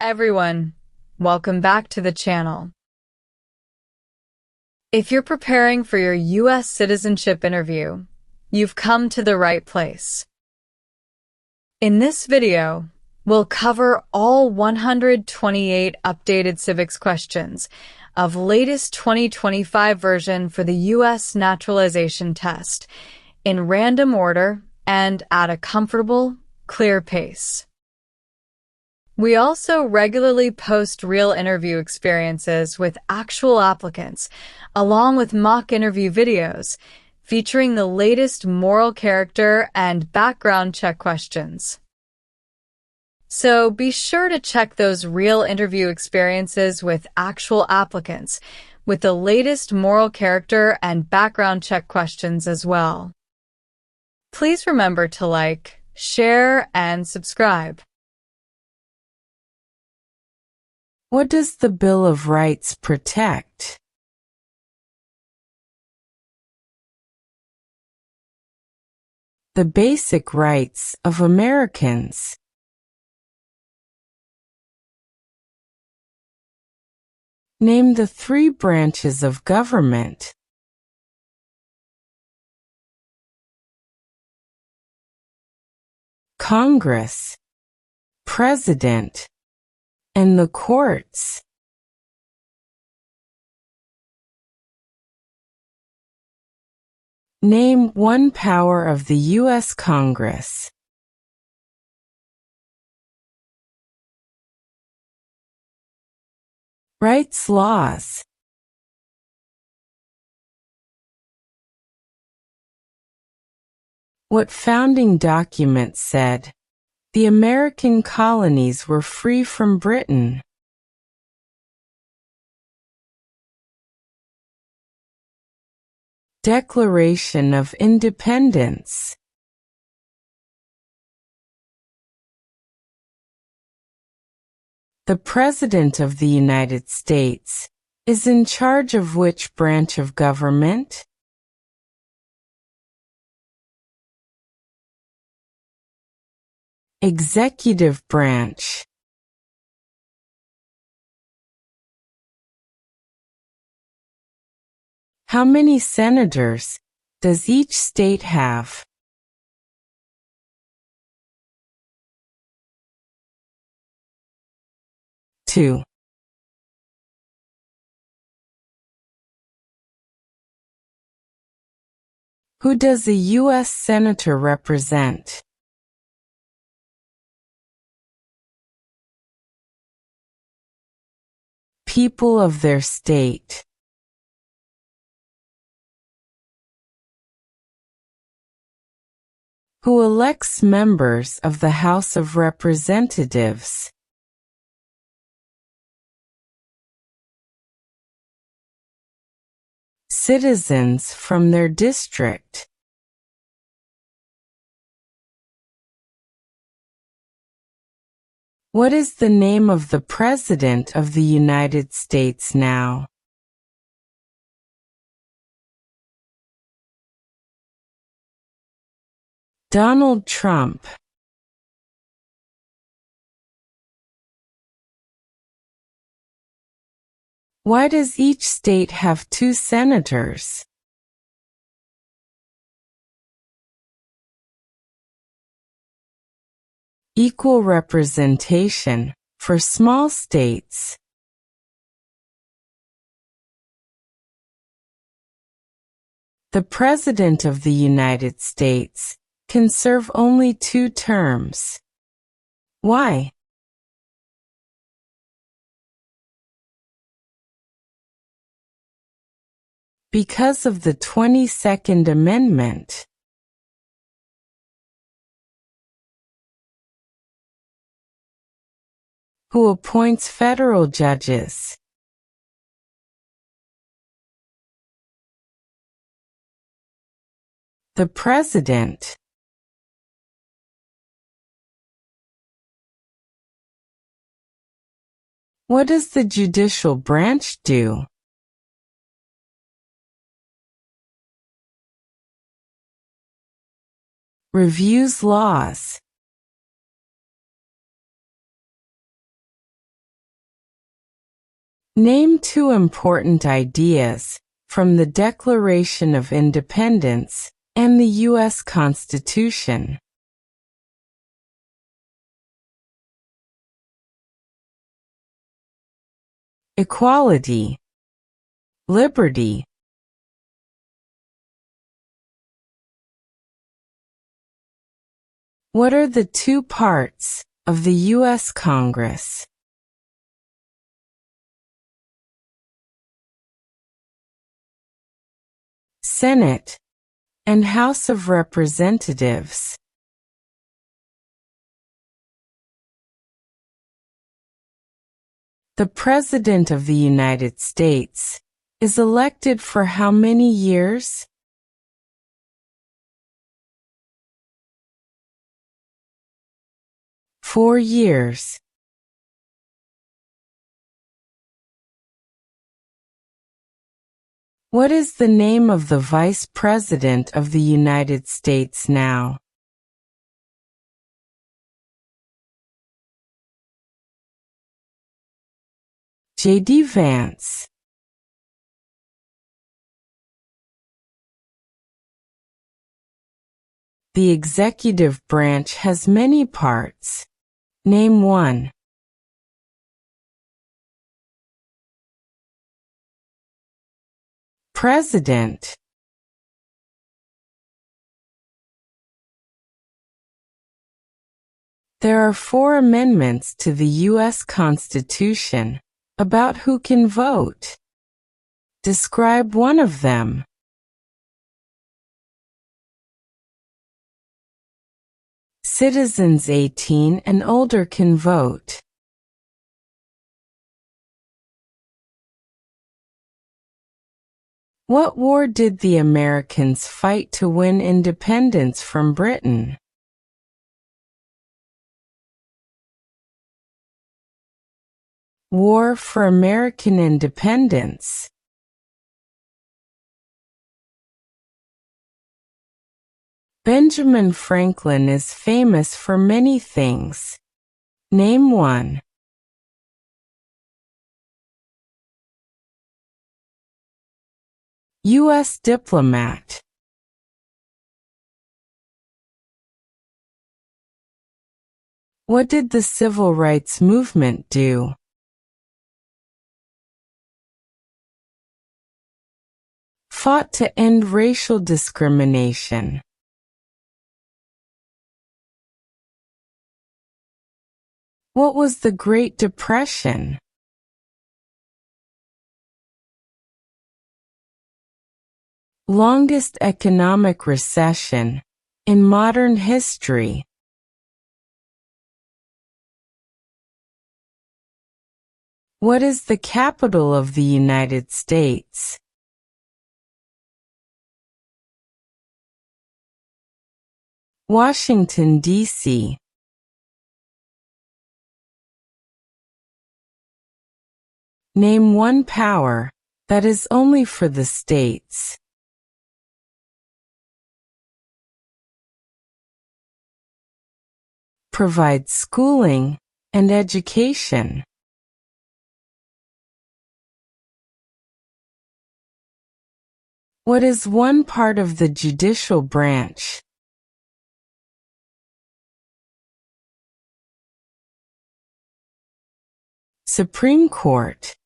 Everyone, welcome back to the channel. If you're preparing for your U.S. citizenship interview, you've come to the right place. In this video, we'll cover all 128 updated civics questions of latest 2025 version for the U.S. naturalization test in random order and at a comfortable, clear pace. We also regularly post real interview experiences with actual applicants, along with mock interview videos featuring the latest moral character and background check questions. So be sure to check those real interview experiences with actual applicants with the latest moral character and background check questions as well. Please remember to like, share, and subscribe. What does the Bill of Rights protect? The basic rights of Americans. Name the three branches of government. Congress, President, and the courts. Name one power of the U.S. Congress. Writes laws. What founding document said the American colonies were free from Britain? Declaration of Independence. The President of the United States is in charge of which branch of government? Executive branch. How many senators does each state have? Two. Who does a U.S. senator represent? People of their state. Who elects members of the House of Representatives? Citizens from their district. What is the name of the President of the United States now? Donald Trump. Why does each state have two senators? Equal representation for small states. The President of the United States can serve only 2 terms. Why? Because of the 22nd Amendment. Who appoints federal judges? The President. What does the judicial branch do? Reviews laws. Name two important ideas from the Declaration of Independence and the U.S. Constitution. Equality, liberty. What are the two parts of the U.S. Congress? Senate and House of Representatives. The President of the United States is elected for how many years? Four years. What is the name of the Vice President of the United States now? J.D. Vance. The executive branch has many parts. Name one. President. There are 4 amendments to the U.S. Constitution about who can vote. Describe one of them. Citizens 18 and older can vote. What war did the Americans fight to win independence from Britain? War for American Independence. Benjamin Franklin is famous for many things. Name one. U.S. diplomat. What did the Civil Rights Movement do? Fought to end racial discrimination. What was the Great Depression? Longest economic recession in modern history. What is the capital of the United States? Washington, D.C. Name one power that is only for the states. Provide schooling and education. What is one part of the judicial branch? Supreme Court.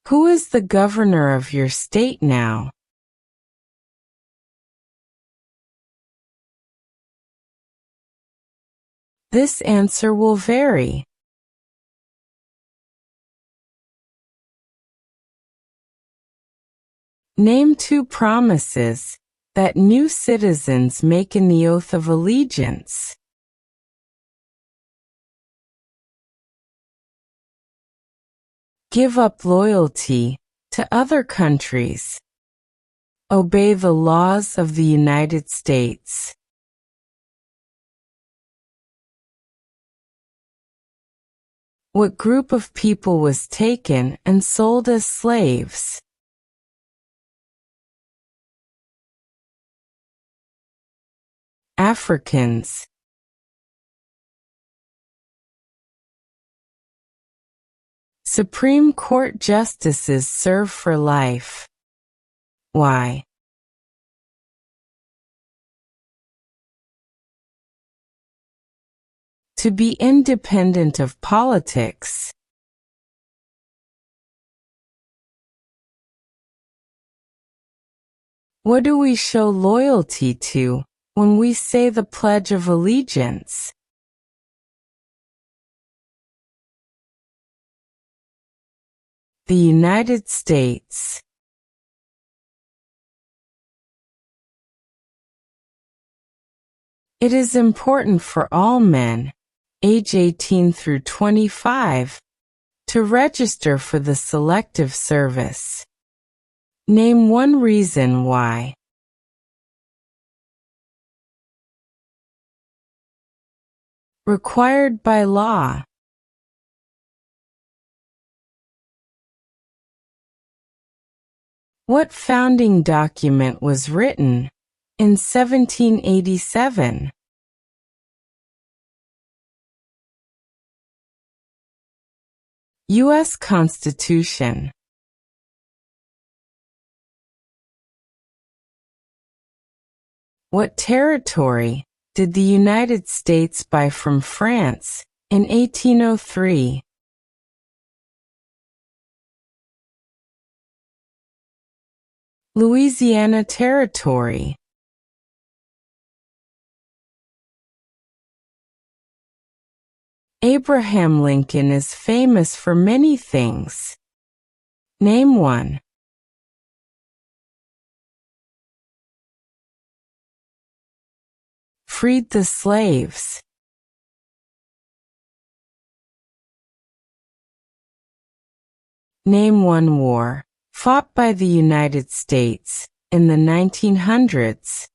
Who is the governor of your state now? This answer will vary. Name two promises that new citizens make in the oath of allegiance. Give up loyalty to other countries. Obey the laws of the United States. What group of people was taken and sold as slaves? Africans. Supreme Court justices serve for life. Why? To be independent of politics. What do we show loyalty to when we say the Pledge of Allegiance? The United States. It is important for all men, age 18 through 25, to register for the Selective Service. Name one reason why. Required by law. What founding document was written in 1787? U.S. Constitution. What territory did the United States buy from France in 1803? Louisiana Territory. Abraham Lincoln is famous for many things. Name one. Freed the slaves. Name one war fought by the United States in the 1900s.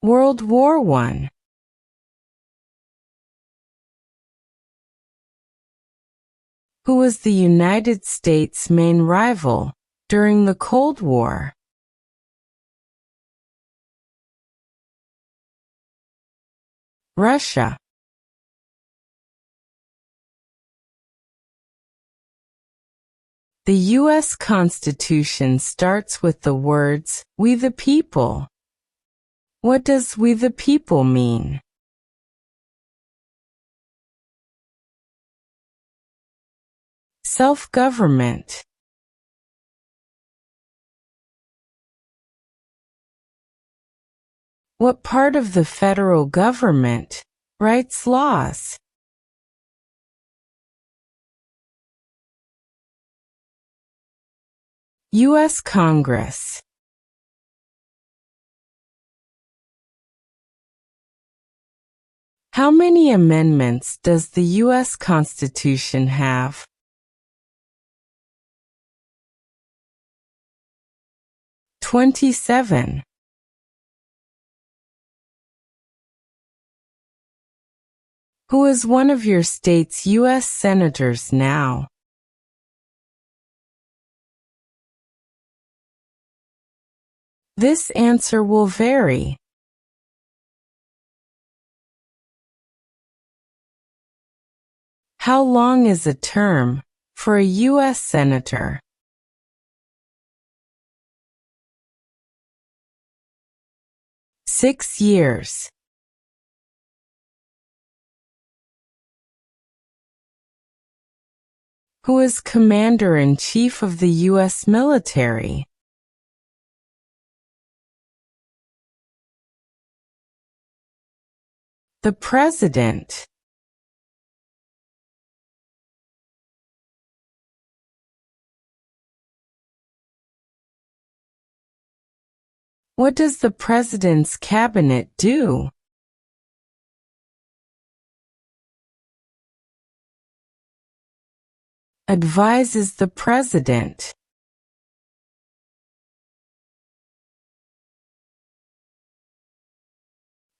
World War I. Who was the United States' main rival during the Cold War? Russia. The U.S. Constitution starts with the words, "We the people." What does "we the people" mean? Self-government. What part of the federal government writes laws? U.S. Congress. How many amendments does the U.S. Constitution have? 27. Who is one of your state's U.S. senators now? This answer will vary. How long is a term for a U.S. senator? 6 years. Who is Commander-in-Chief of the U.S. military? The President. What does the President's cabinet do? Advises the President.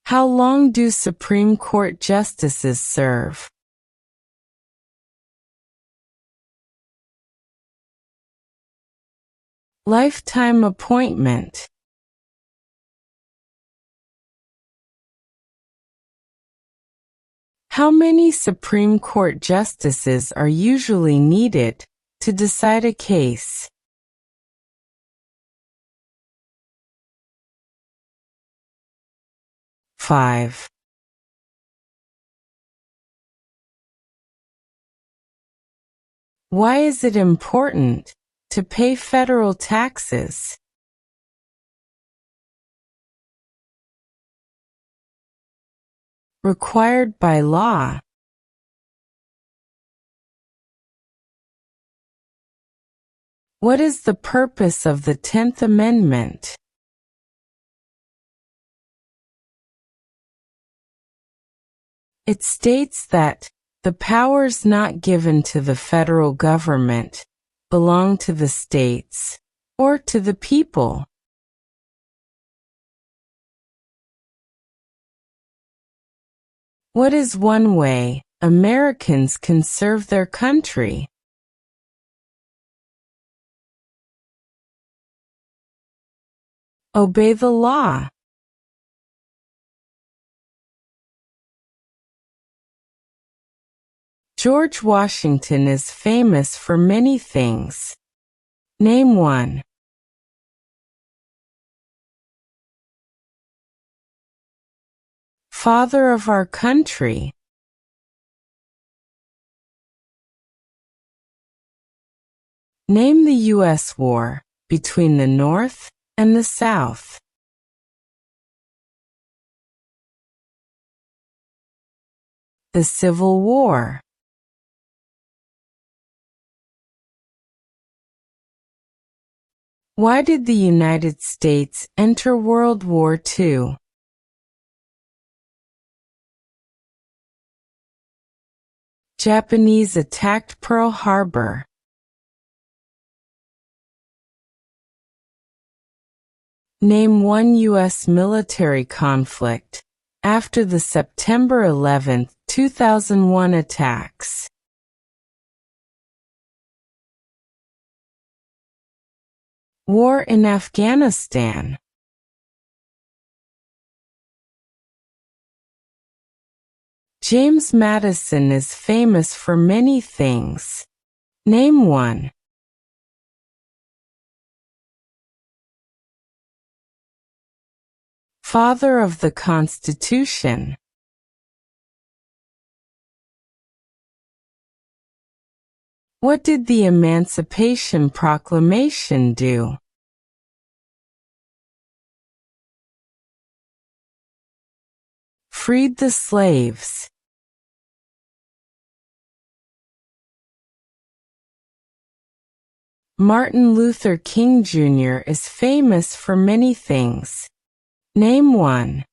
How long do Supreme Court justices serve? Lifetime appointment. How many Supreme Court justices are usually needed to decide a case? 5. Why is it important to pay federal taxes? Required by law. What is the purpose of the 10th Amendment? It states that the powers not given to the federal government belong to the states or to the people. What is one way Americans can serve their country? Obey the law. George Washington is famous for many things. Name one. Father of our country. Name the U.S. war between the North and the South. The Civil War. Why did the United States enter World War II? Japanese attacked Pearl Harbor. Name one U.S. military conflict after the September 11, 2001 attacks. War in Afghanistan. James Madison is famous for many things. Name one. Father of the Constitution. What did the Emancipation Proclamation do? Freed the slaves. Martin Luther King Jr. is famous for many things. Name one.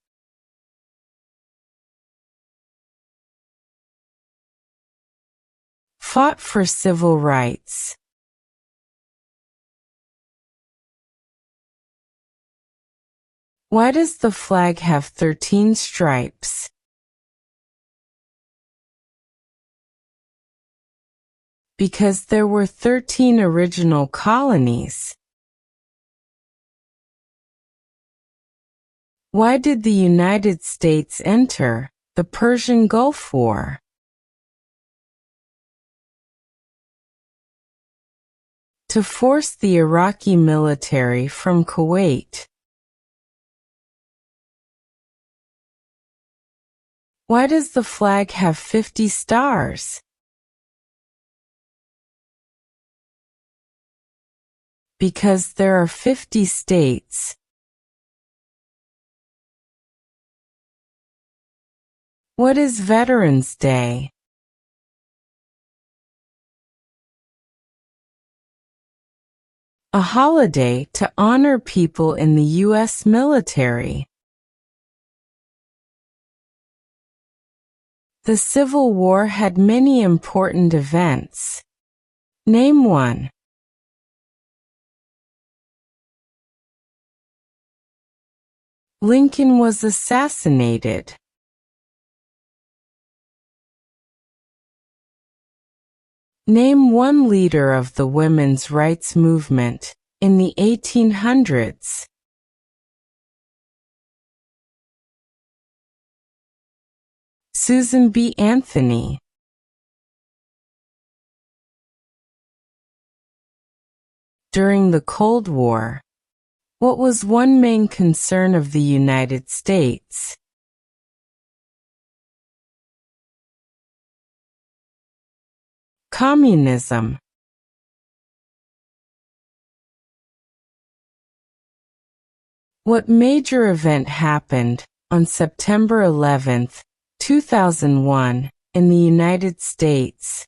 Fought for civil rights. Why does the flag have 13 stripes? Because there were 13 original colonies. Why did the United States enter the Persian Gulf War? To force the Iraqi military from Kuwait. Why does the flag have 50 stars? Because there are 50 states. What is Veterans Day? A holiday to honor people in the U.S. military. The Civil War had many important events. Name one. Lincoln was assassinated. Name one leader of the women's rights movement in the 1800s. Susan B. Anthony. During the Cold War, what was one main concern of the United States? Communism. What major event happened on September 11, 2001, in the United States?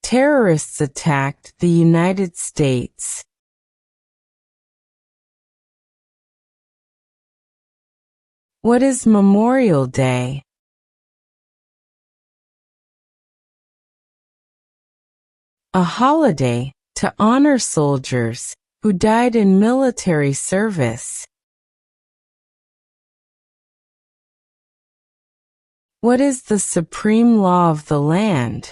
Terrorists attacked the United States. What is Memorial Day? A holiday to honor soldiers who died in military service. What is the supreme law of the land?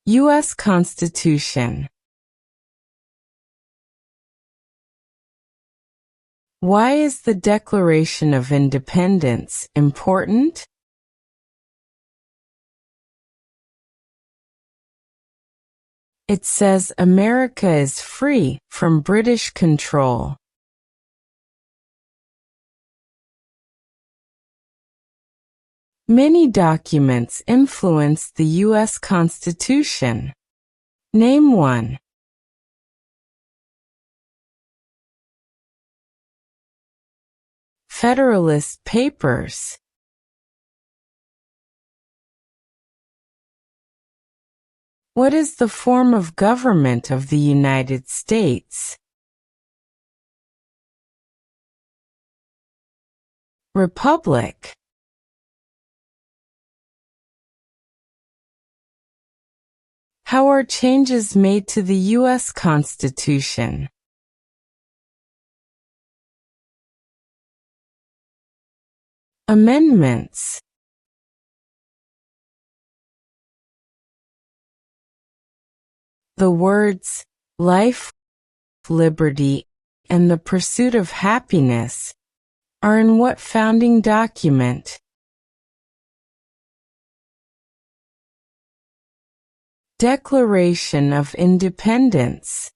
U.S. Constitution. Why is the Declaration of Independence important? It says America is free from British control. Many documents influence the U.S. Constitution. Name one. Federalist Papers. What is the form of government of the United States? Republic. How are changes made to the U.S. Constitution? Amendments. The words life, liberty, and the pursuit of happiness are in what founding document? Declaration of Independence.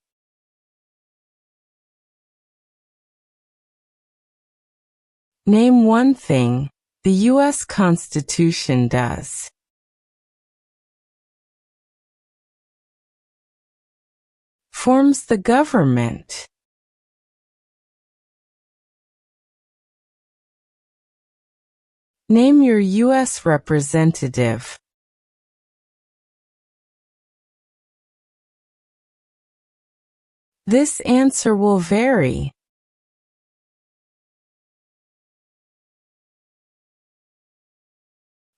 Name one thing the U.S. Constitution does. Forms the government. Name your U.S. representative. This answer will vary.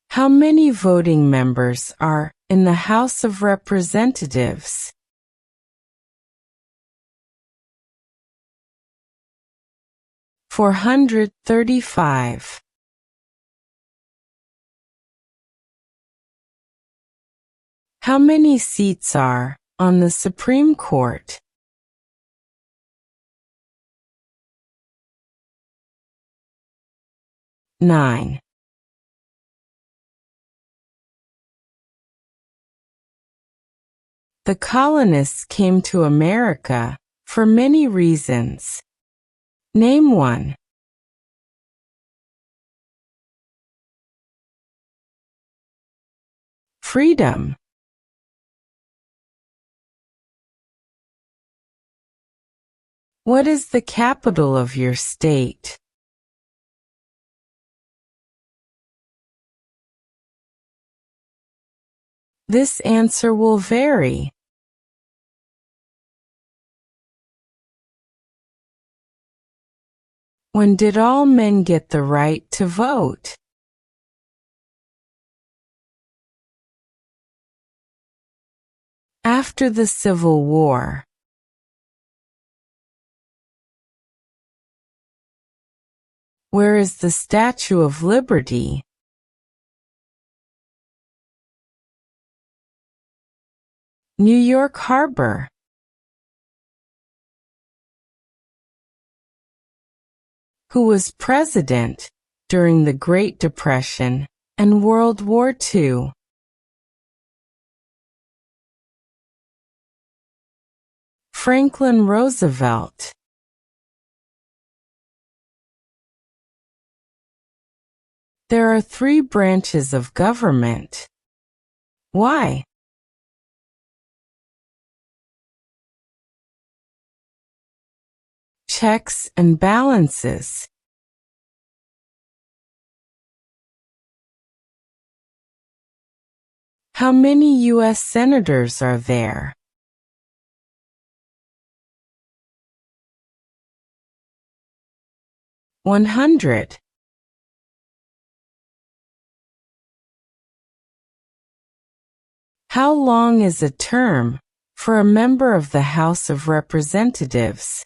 How many voting members are in the House of Representatives? 435. How many seats are on the Supreme Court? 9. The colonists came to America for many reasons. Name one. Freedom. What is the capital of your state? This answer will vary. When did all men get the right to vote? After the Civil War. Where is the Statue of Liberty? New York Harbor. Who was president during the Great Depression and World War II? Franklin Roosevelt. There are 3 branches of government. Why? Checks and balances. How many U.S. senators are there? 100. How long is a term for a member of the House of Representatives?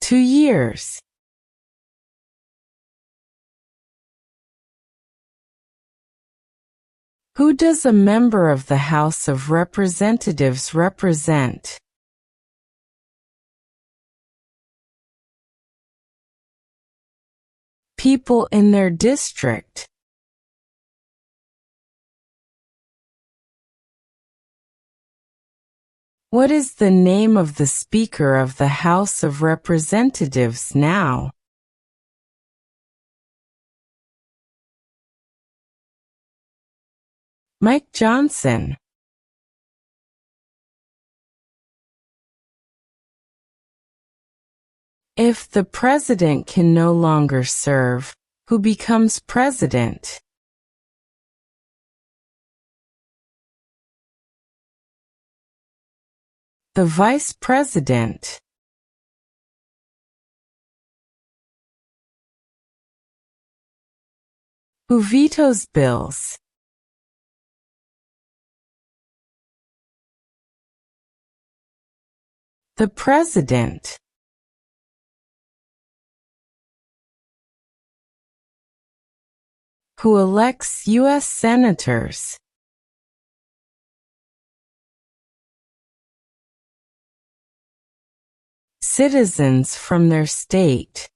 2 years. Who does a member of the House of Representatives represent? People in their district. What is the name of the Speaker of the House of Representatives now? Mike Johnson. If the president can no longer serve, who becomes president? The vice president. Who vetoes bills? The president. Who elects U.S. senators? Citizens from their state.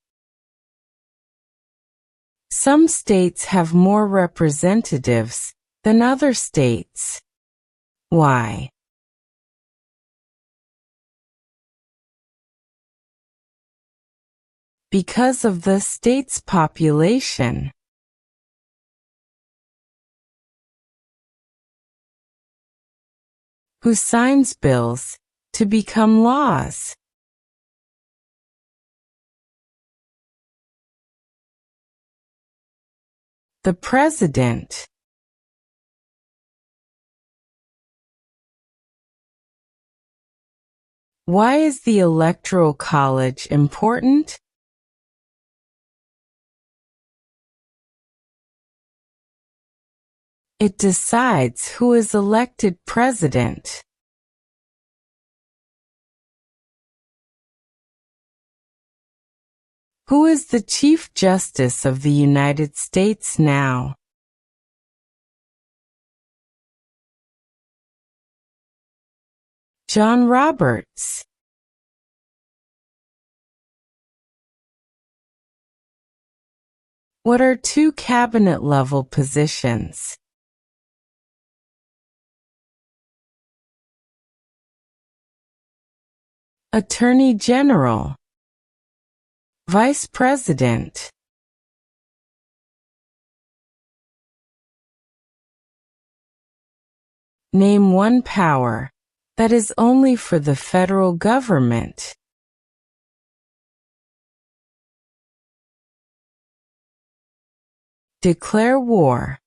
Some states have more representatives than other states. Why? Because of the state's population. Who signs bills to become laws? The president. Why is the Electoral College important? It decides who is elected president. Who is the Chief Justice of the United States now? John Roberts. What are 2 cabinet-level positions? Attorney General. Vice President. Name one power that is only for the federal government. Declare war.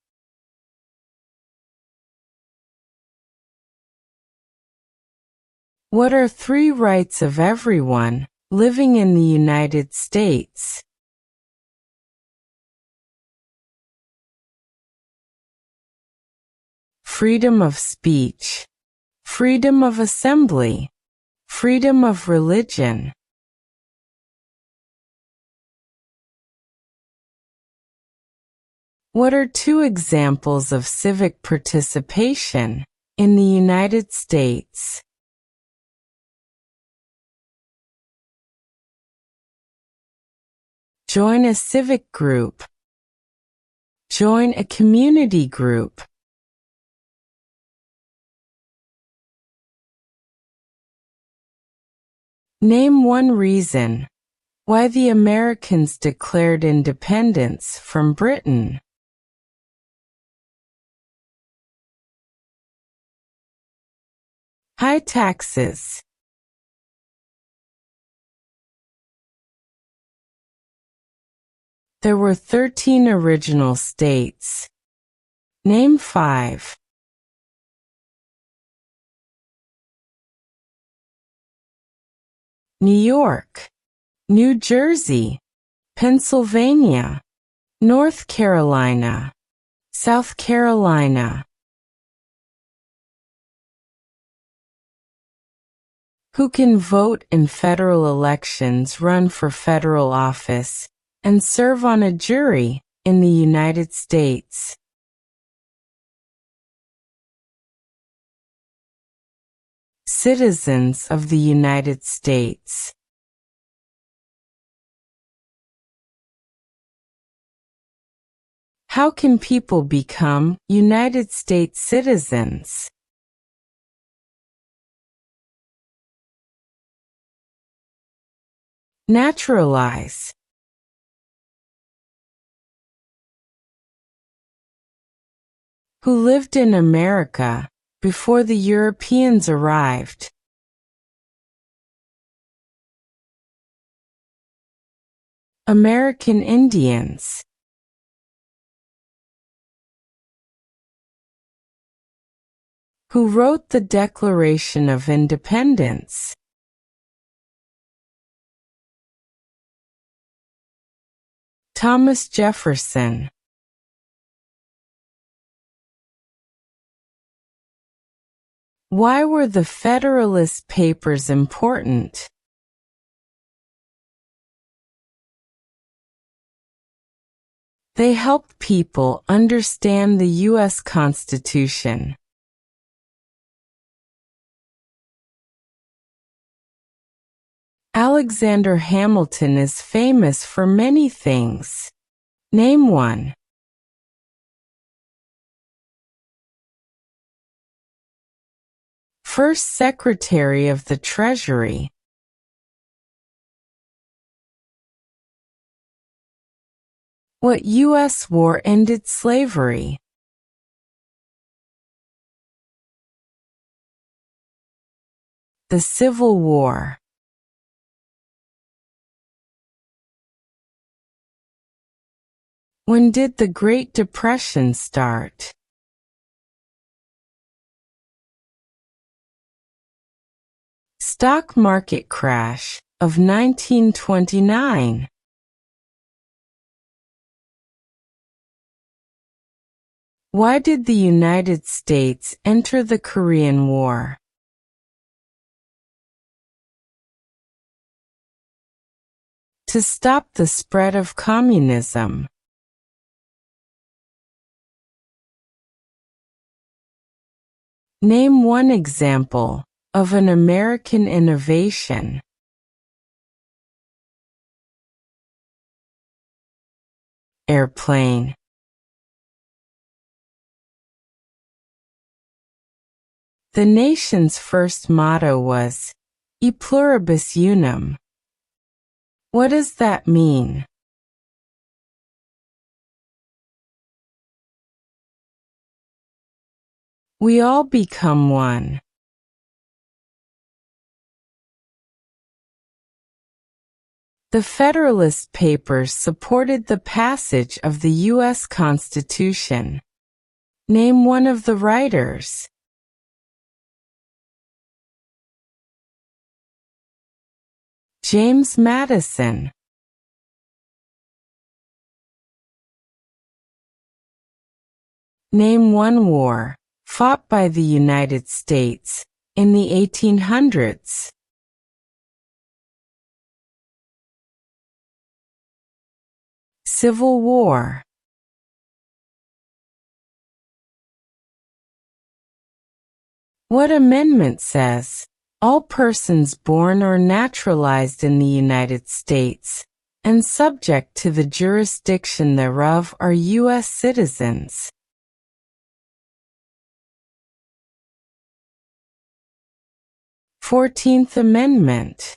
What are 3 rights of everyone living in the United States? Freedom of speech, freedom of assembly, freedom of religion. What are 2 examples of civic participation in the United States? Join a civic group. Join a community group. Name one reason why the Americans declared independence from Britain. High taxes. There were 13 original states. Name 5. New York, New Jersey, Pennsylvania, North Carolina, South Carolina. Who can vote in federal elections, run for federal office, and serve on a jury in the United States? Citizens of the United States. How can people become United States citizens? Naturalize. Who lived in America before the Europeans arrived? American Indians. Who wrote the Declaration of Independence? Thomas Jefferson. Why were the Federalist Papers important? They helped people understand the U.S. Constitution. Alexander Hamilton is famous for many things. Name one. First Secretary of the Treasury. What U.S. war ended slavery? The Civil War. When did the Great Depression start? Stock market crash of 1929. Why did the United States enter the Korean War? To stop the spread of communism. Name one example of an American innovation. Airplane. The nation's first motto was, E pluribus unum. What does that mean? We all become one. The Federalist Papers supported the passage of the U.S. Constitution. Name one of the writers. James Madison. Name one war fought by the United States in the 1800s. Civil War. What amendment says, all persons born or naturalized in the United States and subject to the jurisdiction thereof are U.S. citizens. 14th Amendment.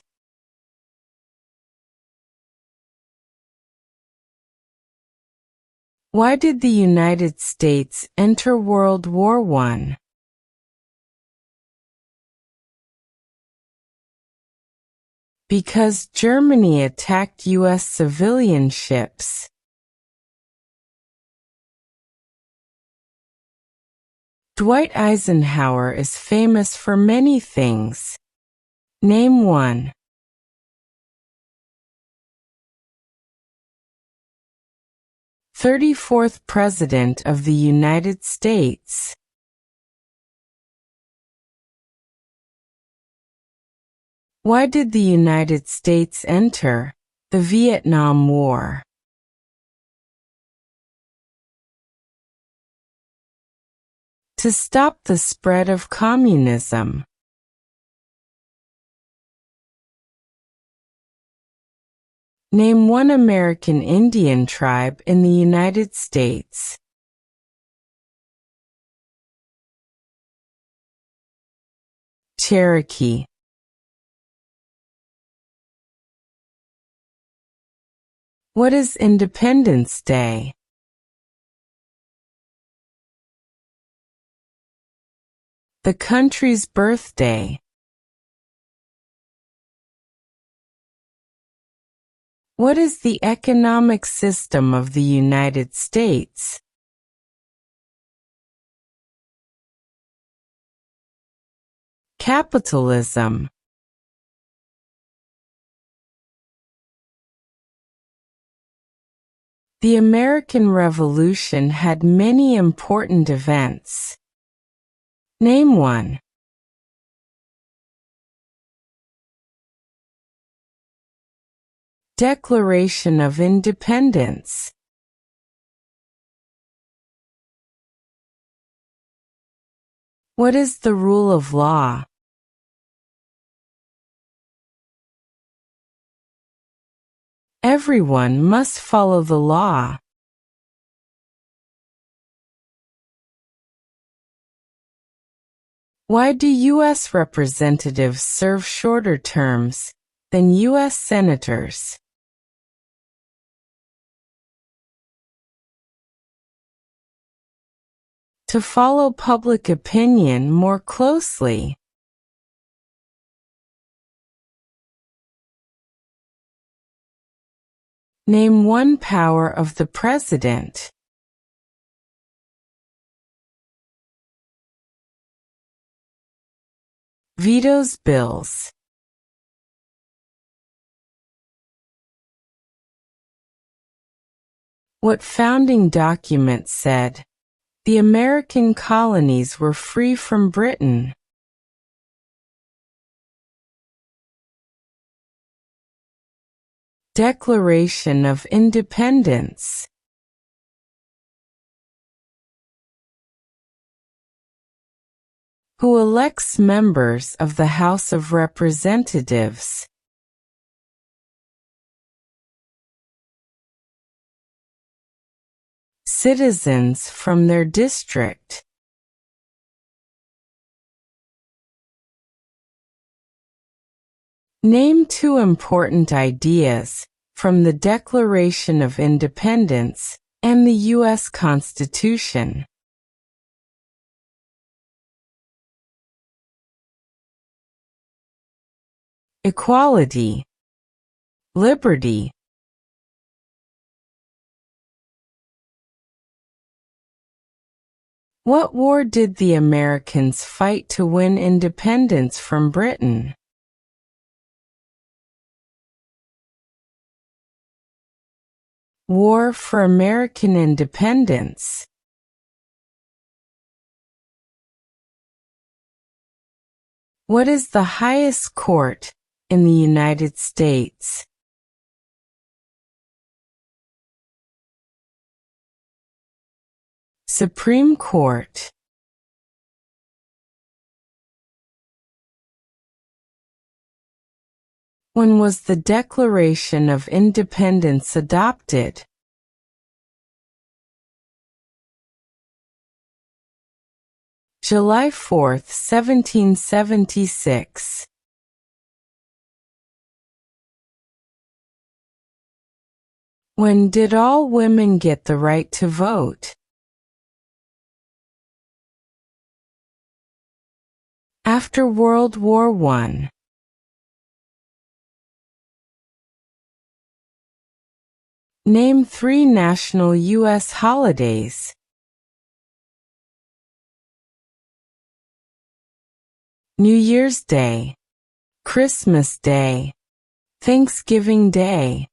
Why did the United States enter World War I? Because Germany attacked U.S. civilian ships. Dwight Eisenhower is famous for many things. Name one. – 34th President of the United States. Why did the United States enter the Vietnam War? To stop the spread of communism. Name one American Indian tribe in the United States. Cherokee. What is Independence Day? The country's birthday. What is the economic system of the United States? Capitalism. The American Revolution had many important events. Name one. Declaration of Independence. What is the rule of law? Everyone must follow the law. Why do U.S. representatives serve shorter terms than U.S. senators? To follow public opinion more closely. Name one power of the president. Vetoes bills. What founding document said the American colonies were free from Britain? Declaration of Independence. Who elects members of the House of Representatives? Citizens from their district. Name two important ideas from the Declaration of Independence and the U.S. Constitution. Equality. Liberty. What war did the Americans fight to win independence from Britain? War for American Independence. What is the highest court in the United States? Supreme Court. When was the Declaration of Independence adopted? July 4, 1776. When did all women get the right to vote? After World War I. Name 3 national U.S. holidays. New Year's Day, Christmas Day, Thanksgiving Day.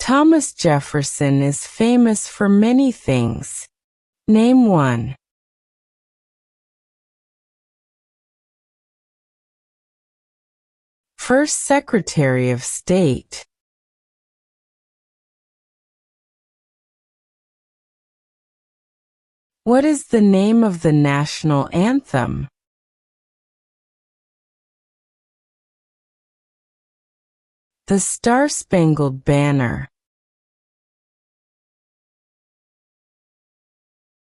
Thomas Jefferson is famous for many things. Name 1. First Secretary of State. What is the name of the national anthem? The Star-Spangled Banner.